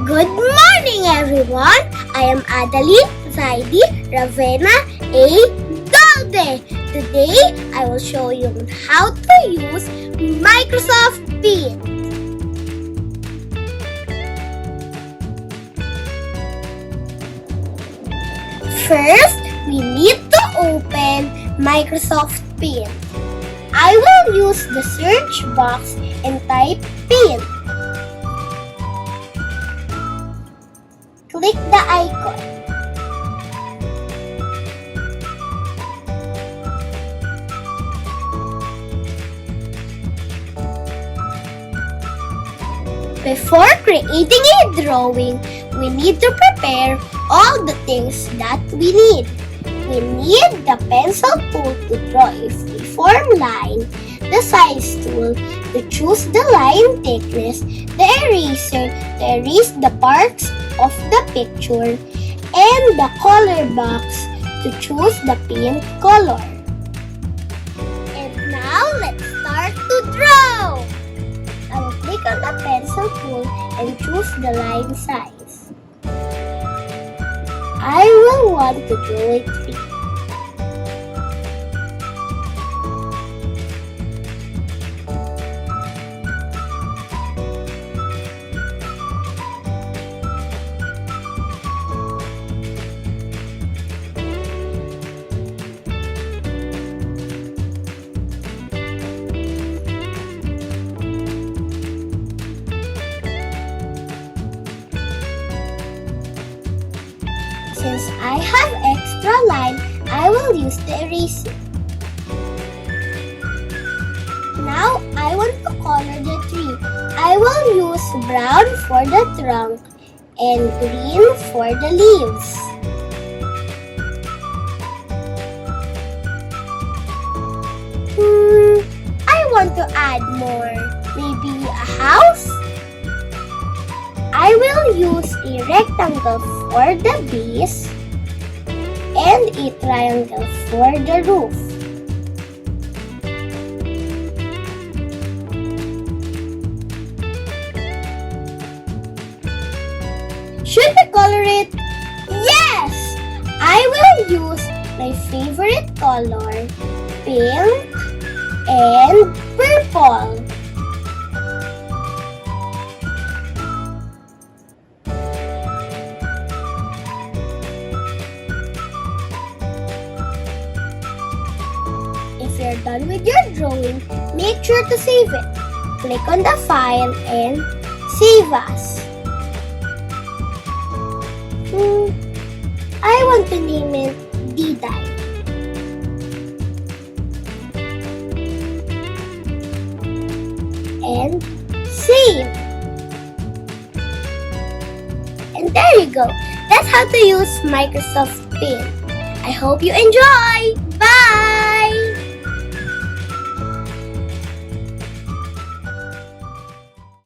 Good morning, everyone! I am Adeline Zaidi Ravena A. Dalde. Today, I will show you how to use Microsoft Paint. First, we need to open Microsoft Paint. I will use the search box and type Paint. Click the icon. Before creating a drawing, we need to prepare all the things that we need. We need the pencil tool to draw a freeform line, the size tool to choose the line thickness, the eraser to erase the parts of the picture, and the color box to choose the paint color. And now let's start to draw. I will click on the pencil tool and choose the line size. I will want to draw a tree. Since I have extra line, I will use the eraser. Now, I want to color the tree. I will use brown for the trunk and green for the leaves. I want to add more. Maybe a house? I will use a rectangle for the base and a triangle for the roof. Should we color it? Yes! I will use my favorite color, pink and purple. If you're done with your drawing, make sure to save it. Click on the file and save as. I want to name it D-Dye. And save. And there you go. That's how to use Microsoft Paint. I hope you enjoy!